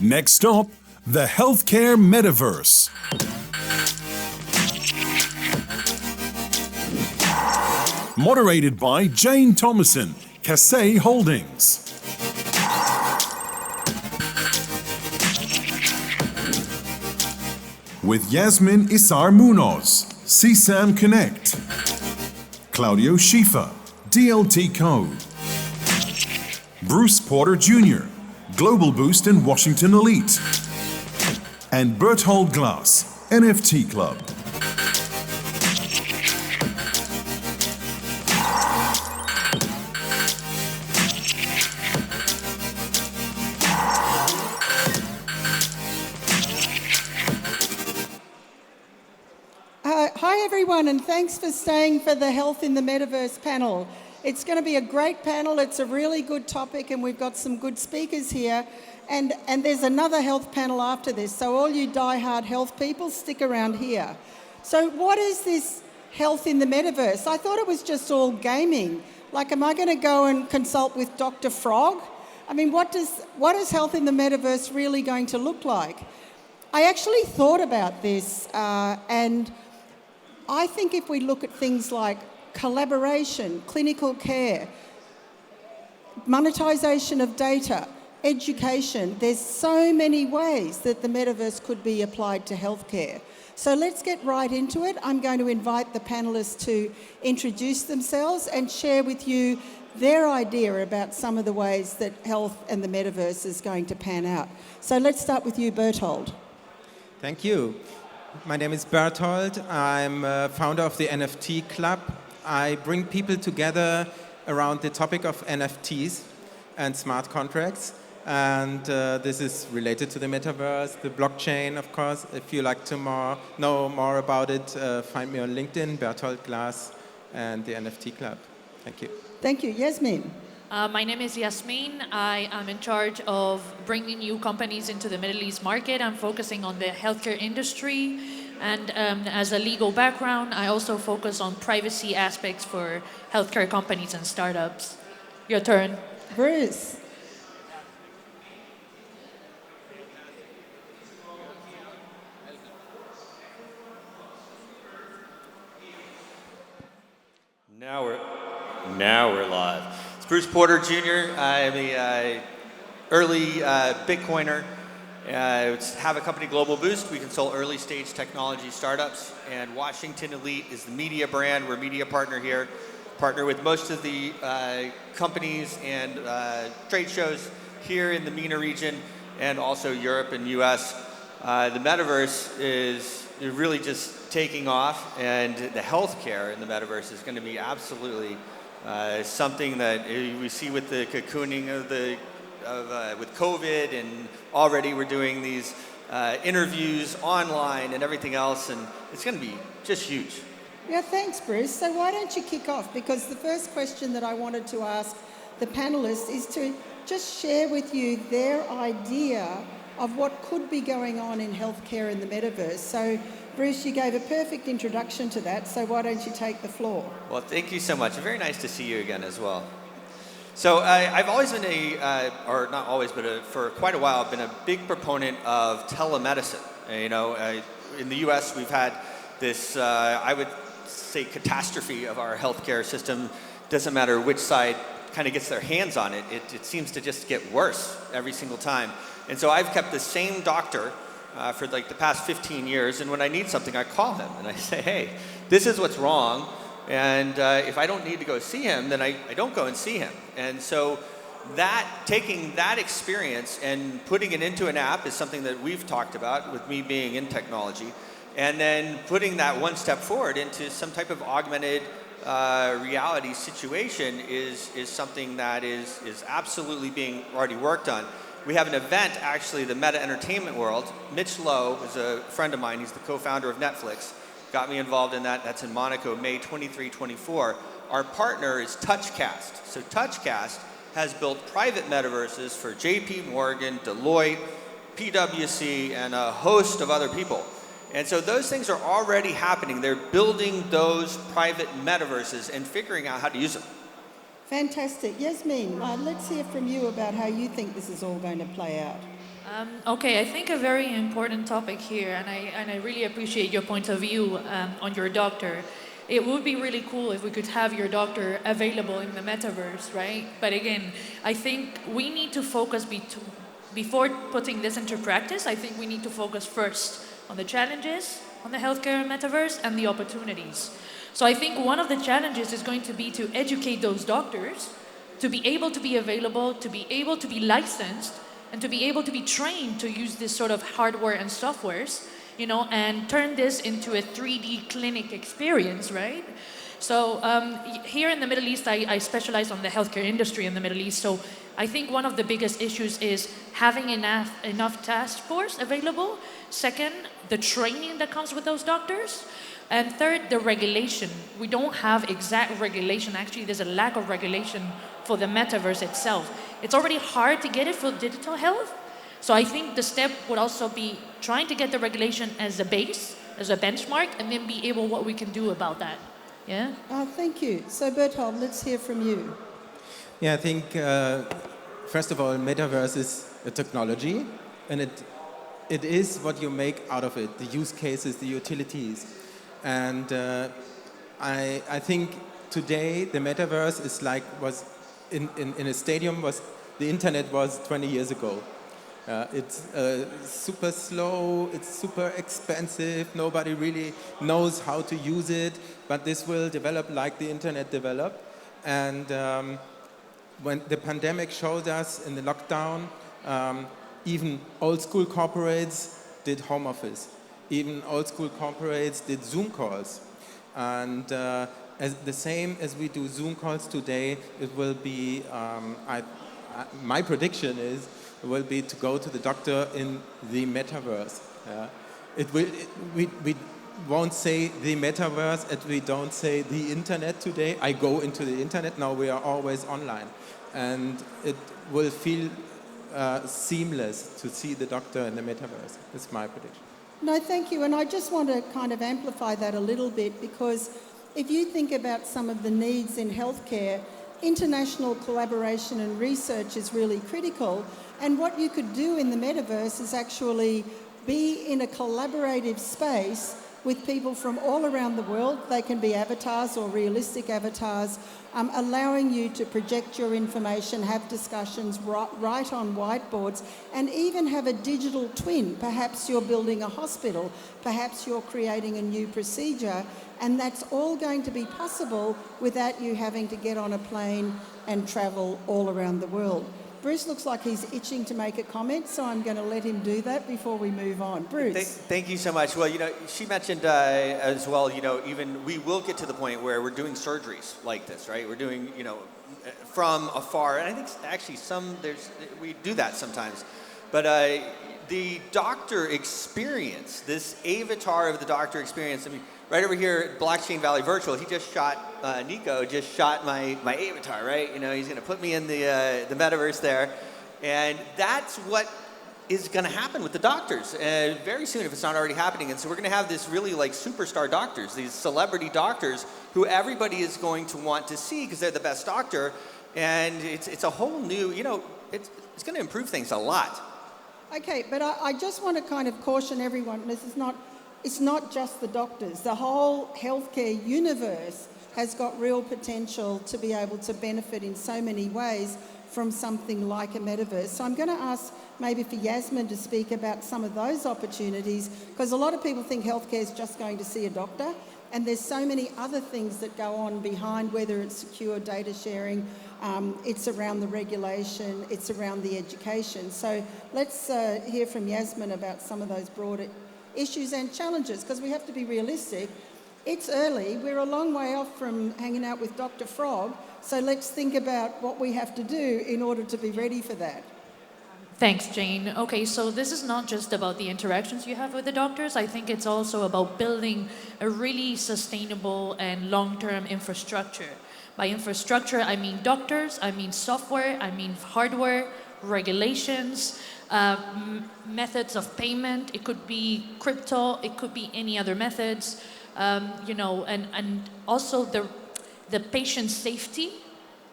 Next stop, the healthcare metaverse. Moderated by Jane Thompson, Kasei Holdings. With Yasmin Isar Munoz, SESAM Connect. Claudio Chifa, DLTCode. Bruce Porter Jr., GlobalBoost and Washington Elite. And Berthold Glass, NFT Club. Hi everyone, and thanks for staying for the Health in the Metaverse panel. It's going to be a great panel. It's a really good topic, and we've got some good speakers here. And there's another health panel after this, so all you die-hard health people, stick around here. So what is this health in the metaverse? I thought it was just all gaming. Like, am I going to go and consult with Dr. Frog? I mean, what is health in the metaverse really going to look like? I actually thought about this, and I think if we look at things like collaboration, clinical care, monetization of data, education, there's so many ways that the metaverse could be applied to healthcare. So let's get right into it. I'm going to invite the panelists to introduce themselves and share with you their idea about some of the ways that health and the metaverse is going to pan out. So let's start with you, Berthold. Thank you. My name is Berthold. I'm founder of the NFT Club. I bring people together around the topic of NFTs and smart contracts. And this is related to the metaverse, the blockchain, of course. If you like to know more about it, find me on LinkedIn, Berthold Glass, and the NFT Club. Thank you. Thank you. Yasmin. My name is Yasmin. I am in charge of bringing new companies into the Middle East market. I'm focusing on the healthcare industry. And as a legal background, I also focus on privacy aspects for healthcare companies and startups. Your turn. Bruce. Now we're live. It's Bruce Porter Jr. I'm an early Bitcoiner. Have a company, GlobalBoost. We consult early stage technology startups. And Washington Elite is the media brand. We're a media partner here. Partner with most of the companies and trade shows here in the MENA region and also Europe and US. The metaverse is really just taking off, and the healthcare in the metaverse is going to be absolutely something that we see with the cocooning with COVID, and already we're doing these interviews online and everything else, and it's going to be just huge. Yeah, thanks, Bruce. So why don't you kick off? Because the first question that I wanted to ask the panelists is to just share with you their idea of what could be going on in healthcare in the metaverse. So, Bruce, you gave a perfect introduction to that, so why don't you take the floor? Well, thank you so much. Very nice to see you again as well. So I've always been or not always, but for quite a while, I've been a big proponent of telemedicine. In the US, we've had this, I would say, catastrophe of our healthcare system. Doesn't matter which side kind of gets their hands on it, it seems to just get worse every single time. And so I've kept the same doctor for like the past 15 years, and when I need something, I call him and I say, hey, this is what's wrong, and if I don't need to go see him, then I don't go and see him. And so taking that experience and putting it into an app is something that we've talked about, with me being in technology, and then putting that one step forward into some type of augmented reality situation is something that is absolutely being already worked on. We have an event, actually, the Meta Entertainment World. Mitch Lowe is a friend of mine. He's the co-founder of Netflix. Got me involved in that. That's in Monaco, May 23, 24. Our partner is TouchCast. So TouchCast has built private metaverses for JP Morgan, Deloitte, PwC, and a host of other people. And so those things are already happening. They're building those private metaverses and figuring out how to use them. Fantastic. Yasmin, let's hear from you about how you think this is all going to play out. Okay, I think a very important topic here, and I really appreciate your point of view on your doctor. It would be really cool if we could have your doctor available in the metaverse, right? But again, I think we need to focus before putting this into practice. I think we need to focus first on the challenges on the healthcare metaverse and the opportunities. So I think one of the challenges is going to be to educate those doctors to be able to be available, to be able to be licensed, and to be able to be trained to use this sort of hardware and softwares, and turn this into a 3D clinic experience, right? So here in the Middle East, I specialize on the healthcare industry in the Middle East. So I think one of the biggest issues is having enough task force available. Second, the training that comes with those doctors. And third, the regulation. We don't have exact regulation. Actually, there's a lack of regulation for the metaverse itself. It's already hard to get it for digital health. So I think the step would also be trying to get the regulation as a base, as a benchmark, and then be able what we can do about that. Yeah? Thank you. So Berthold, let's hear from you. Yeah, I think, first of all, Metaverse is a technology, and it is what you make out of it, the use cases, the utilities. And I think today the Metaverse is like was in a stadium was the internet was 20 years ago. It's super slow, it's super expensive, nobody really knows how to use it, but this will develop like the internet developed. And when the pandemic showed us in the lockdown, even old school corporates did home office. Even old school corporates did Zoom calls. And as the same as we do Zoom calls today, it will be, my prediction is, it will be to go to the doctor in the metaverse. We won't say the metaverse and we don't say the internet today. I go into the internet, now we are always online. And it will feel seamless to see the doctor in the metaverse. That's my prediction. No, thank you. And I just want to kind of amplify that a little bit, because if you think about some of the needs in healthcare, international collaboration and research is really critical. And what you could do in the metaverse is actually be in a collaborative space with people from all around the world. They can be avatars or realistic avatars, allowing you to project your information, have discussions, write on whiteboards, and even have a digital twin. Perhaps you're building a hospital, perhaps you're creating a new procedure, and that's all going to be possible without you having to get on a plane and travel all around the world. Bruce looks like he's itching to make a comment, so I'm going to let him do that before we move on. Bruce. Thank you so much. Well, she mentioned as well, even we will get to the point where we're doing surgeries like this, right? We're doing, from afar. And I think actually we do that sometimes. But the doctor experience, this avatar of the doctor experience, I mean, right over here at Blockchain Valley Virtual, he just shot, Nico just shot my avatar, right? He's going to put me in the metaverse there. And that's what is going to happen with the doctors very soon, if it's not already happening. And so we're going to have this really like superstar doctors, these celebrity doctors who everybody is going to want to see because they're the best doctor. And it's a whole new, it's going to improve things a lot. Okay, but I just want to kind of caution everyone, it's not just the doctors. The whole healthcare universe has got real potential to be able to benefit in so many ways from something like a metaverse. So I'm going to ask maybe for Yasmin to speak about some of those opportunities, because a lot of people think healthcare is just going to see a doctor, and there's so many other things that go on behind, whether it's secure data sharing, it's around the regulation, it's around the education. So let's hear from Yasmin about some of those broader issues and challenges, because we have to be realistic. It's early, we're a long way off from hanging out with Dr. Frog, so let's think about what we have to do in order to be ready for that. Thanks, Jane. Okay, so this is not just about the interactions you have with the doctors. I think it's also about building a really sustainable and long-term infrastructure. By infrastructure, I mean doctors, I mean software, I mean hardware, regulations, methods of payment. It could be crypto, it could be any other methods, and also the patient safety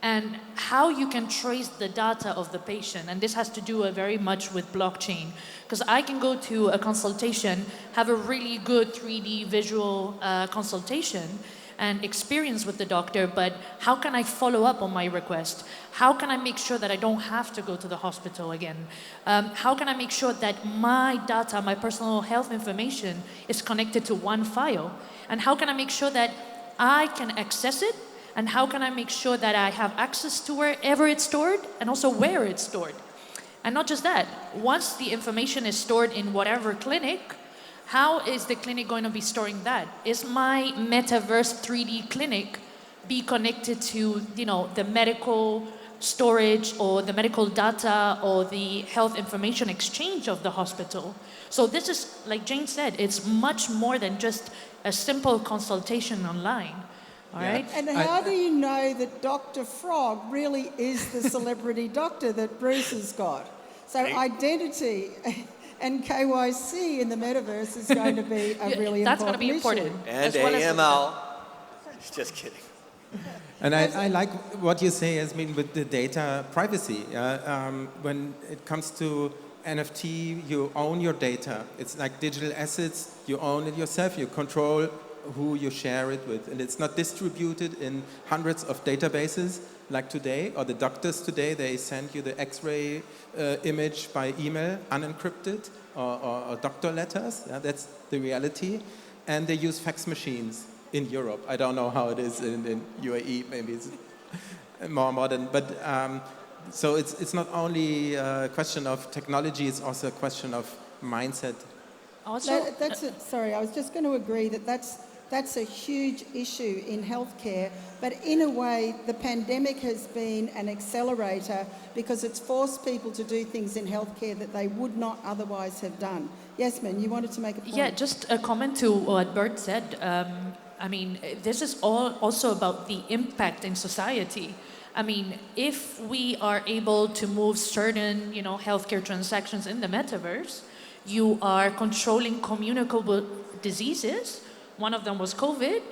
and how you can trace the data of the patient. And this has to do very much with blockchain, because I can go to a consultation, have a really good 3D visual consultation and experience with the doctor, but how can I follow up on my request? How can I make sure that I don't have to go to the hospital again? How can I make sure that my data, my personal health information is connected to one file? And how can I make sure that I can access it? And how can I make sure that I have access to wherever it's stored and also where it's stored? And not just that, once the information is stored in whatever clinic, how is the clinic going to be storing that? Is my Metaverse 3D clinic be connected to, the medical storage or the medical data or the health information exchange of the hospital? So this is, like Jane said, it's much more than just a simple consultation online. All right? And how do you know that Dr. Frog really is the celebrity doctor that Bruce has got? So identity and KYC in the metaverse is going to be a really that's important going to be important. issue. And AML. Just kidding. And I like what you say, Yasmin, with the data privacy. When it comes to NFT, you own your data. It's like digital assets. You own it yourself. You control who you share it with. And it's not distributed in hundreds of databases like today, or the doctors today, they send you the X-ray image by email, unencrypted, or doctor letters. Yeah, that's the reality. And they use fax machines in Europe. I don't know how it is in UAE, maybe it's more modern. But so it's not only a question of technology, it's also a question of mindset. Also, Sorry, I was just going to agree that that's a huge issue in healthcare, but in a way, the pandemic has been an accelerator because it's forced people to do things in healthcare that they would not otherwise have done. Yasmin, you wanted to make a point? Yeah, just a comment to what Bert said. This is also about the impact in society. If we are able to move certain, healthcare transactions in the metaverse, you are controlling communicable diseases. One of them was COVID.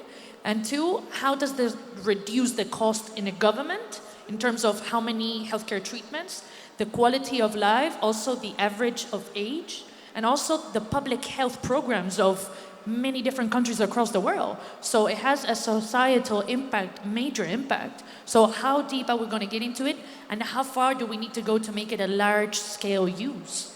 And two, how does this reduce the cost in a government in terms of how many healthcare treatments, the quality of life, also the average of age, and also the public health programs of many different countries across the world. So it has a societal impact, major impact. So how deep are we going to get into it? And how far do we need to go to make it a large-scale use?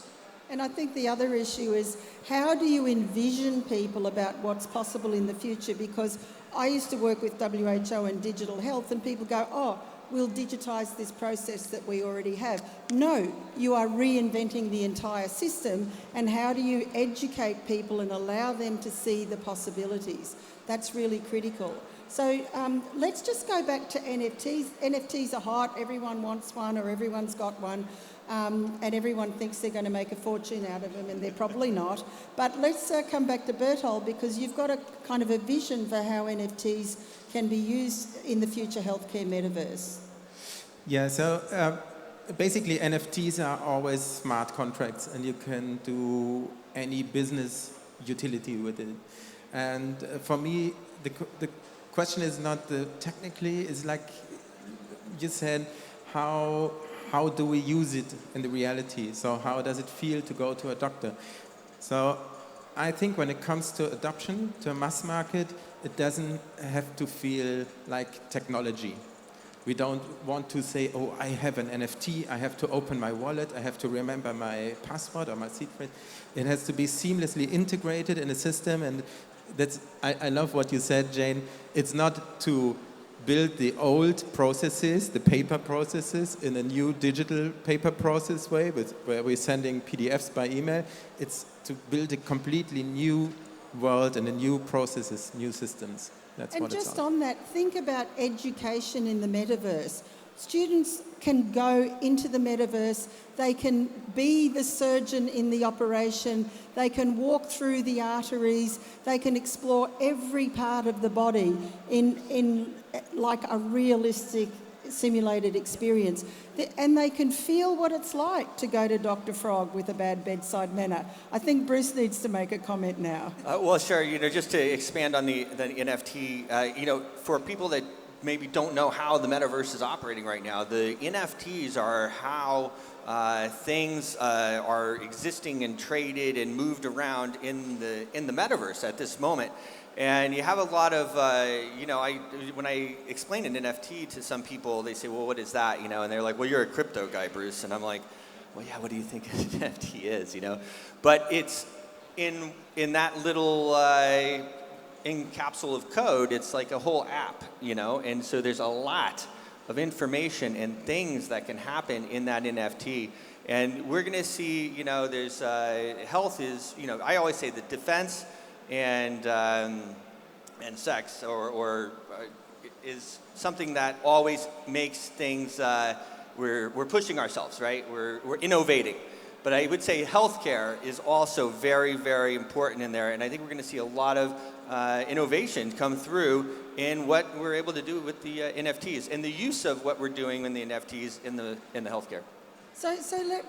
And I think the other issue is, how do you envision people about what's possible in the future? Because I used to work with WHO and digital health, and people go, oh, we'll digitise this process that we already have. No, you are reinventing the entire system, and how do you educate people and allow them to see the possibilities? That's really critical. So let's just go back to NFTs. NFTs are hot, everyone wants one or everyone's got one. And everyone thinks they're going to make a fortune out of them, and they're probably not. But let's come back to Berthold, because you've got a kind of a vision for how NFTs can be used in the future healthcare metaverse. Yeah, so basically NFTs are always smart contracts, and you can do any business utility with it. And for me, the question is not technically, it's like you said, how do we use it in the reality? So how does it feel to go to a doctor? So I think when it comes to adoption, to a mass market, it doesn't have to feel like technology. We don't want to say, oh, I have an NFT, I have to open my wallet, I have to remember my password or my secret. It has to be seamlessly integrated in a system, and I love what you said, Jane. It's not to build the old processes, the paper processes, in a new digital paper process way, where we're sending PDFs by email. It's to build a completely new world and a new processes, new systems. That's what it's all. And just on that, think about education in the metaverse. Students can go into the metaverse, they can be the surgeon in the operation, they can walk through the arteries, they can explore every part of the body in like a realistic simulated experience. And they can feel what it's like to go to Dr. Frog with a bad bedside manner. I think Bruce needs to make a comment now. Well, sure. Just to expand on the NFT, for people that maybe don't know how the metaverse is operating right now, the NFTs are how things are existing and traded and moved around in the metaverse at this moment. And you have a lot of, when I explain an NFT to some people, they say, well, what is that? And they're like, well, you're a crypto guy, Bruce. And I'm like, well, yeah, what do you think an NFT is? But it's in that little in capsule of code, it's like a whole app, and so there's a lot of information and things that can happen in that NFT. And we're going to see, there's health is, I always say that defense and sex or is something that always makes things, we're pushing ourselves, right? We're innovating. But I would say healthcare is also very, very important in there. And I think we're going to see a lot of innovation come through in what we're able to do with the NFTs and the use of what we're doing in the NFTs in the healthcare. So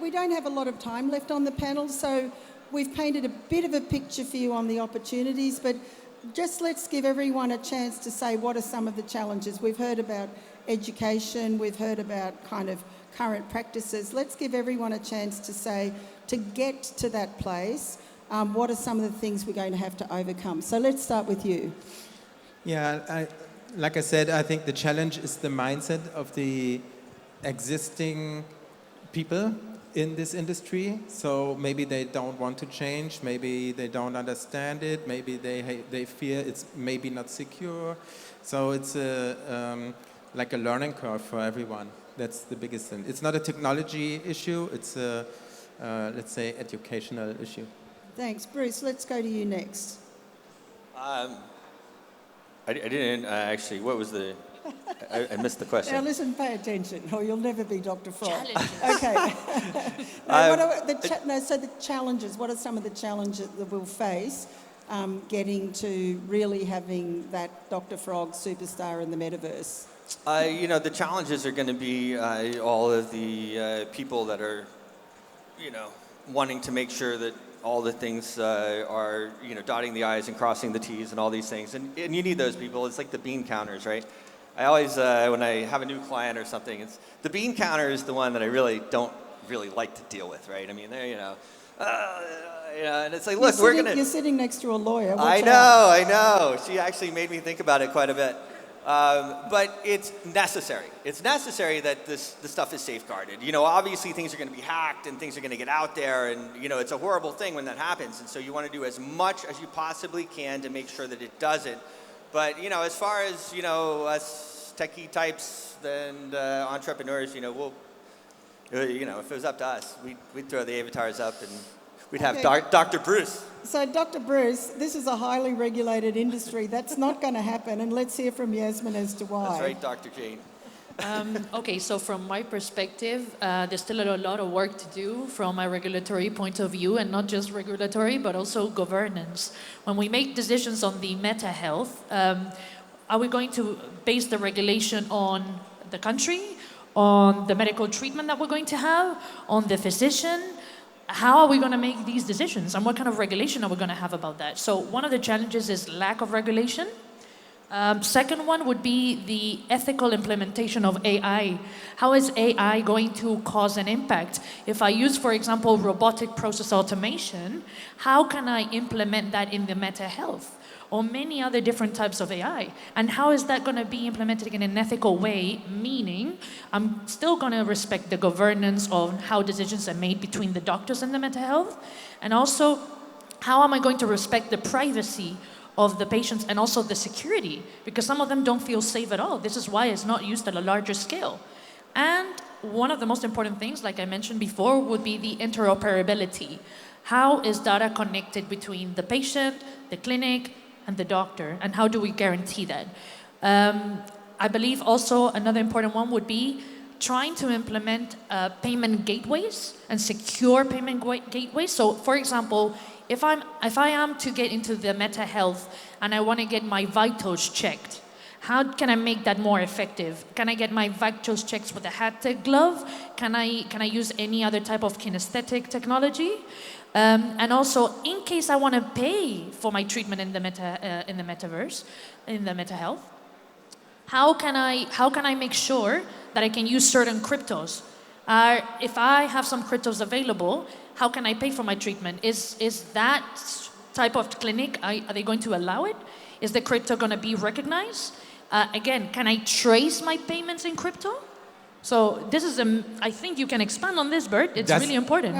we don't have a lot of time left on the panel, so we've painted a bit of a picture for you on the opportunities, but just let's give everyone a chance to say what are some of the challenges. We've heard about education, we've heard about kind of current practices. Let's give everyone a chance to say, to get to that place, what are some of the things we're going to have to overcome? So let's start with you. Yeah, like I said, I think the challenge is the mindset of the existing people in this industry. So maybe they don't want to change, maybe they don't understand it, maybe they fear it's maybe not secure. So it's like a learning curve for everyone. That's the biggest thing. It's not a technology issue, it's a, let's say, educational issue. Thanks. Bruce, let's go to you next. I didn't actually, what was the, I missed the question. Now listen, pay attention, or you'll never be Dr. Frog. Challenges. Okay. So the challenges, what are some of the challenges that we'll face getting to really having that Dr. Frog superstar in the metaverse? The challenges are going to be all of the people that are, wanting to make sure that all the things are, dotting the I's and crossing the T's and all these things. And you need those people. It's like the bean counters, right? I always, when I have a new client or something, it's the bean counter is the one that I really don't really like to deal with, right? I mean, they're, and it's like, look, You're sitting next to a lawyer. I know. She actually made me think about it quite a bit. But it's necessary. It's necessary that this stuff is safeguarded. Obviously things are going to be hacked and things are going to get out there, and it's a horrible thing when that happens. And so you want to do as much as you possibly can to make sure that it doesn't. But as far as us techie types and entrepreneurs, we'll, if it was up to us, we'd throw the avatars up and we'd have Dr. Bruce. So, Dr. Bruce, this is a highly regulated industry. That's not going to happen, and let's hear from Yasmin as to why. That's right, Dr. Jane. Okay, so from my perspective, there's still a lot of work to do from a regulatory point of view, and not just regulatory, but also governance. When we make decisions on the meta health, are we going to base the regulation on the country, on the medical treatment that we're going to have, on the physician? How are we going to make these decisions, and what kind of regulation are we going to have about that? So one of the challenges is lack of regulation. Second one would be the ethical implementation of AI. How is AI going to cause an impact? If I use, for example, robotic process automation, how can I implement that in the meta health? Or many other different types of AI. And how is that going to be implemented in an ethical way? Meaning, I'm still going to respect the governance of how decisions are made between the doctors and the meta health. And also, how am I going to respect the privacy of the patients and also the security? Because some of them don't feel safe at all. This is why it's not used at a larger scale. And one of the most important things, like I mentioned before, would be the interoperability. How is data connected between the patient, the clinic, and the doctor, and how do we guarantee that? I believe also another important one would be trying to implement payment gateways and secure payment gateways. So, for example, if I am to get into the meta health and I want to get my vitals checked, how can I make that more effective? Can I get my vitals checked with a haptic glove? Can I use any other type of kinesthetic technology? And also, in case I want to pay for my treatment in the metaverse, in the meta health, how can I make sure that I can use certain cryptos? If I have some cryptos available, how can I pay for my treatment? Is that type of clinic, are they going to allow it? Is the crypto going to be recognized? Again, can I trace my payments in crypto? So this is, I think you can expand on this, Bert. It's really important.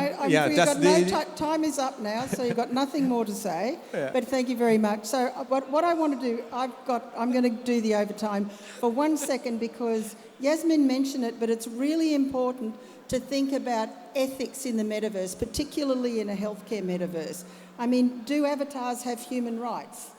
Time is up now, so you've got nothing more to say. But thank you very much. So what I want to do, I'm going to do the overtime for 1 second because Yasmin mentioned it, but it's really important to think about ethics in the metaverse, particularly in a healthcare metaverse. I mean, do avatars have human rights?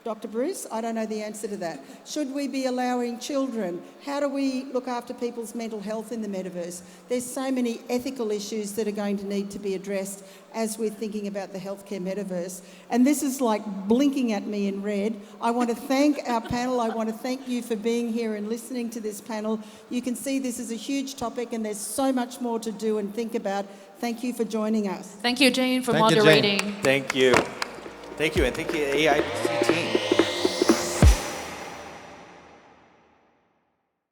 Dr. Bruce, I don't know the answer to that. Should we be allowing children? How do we look after people's mental health in the metaverse? There's so many ethical issues that are going to need to be addressed as we're thinking about the healthcare metaverse. And this is like blinking at me in red. I want to thank our panel. I want to thank you for being here and listening to this panel. You can see this is a huge topic and there's so much more to do and think about. Thank you for joining us. Thank you, Jane, for moderating. Thank you. Thank you, and thank you, AIBC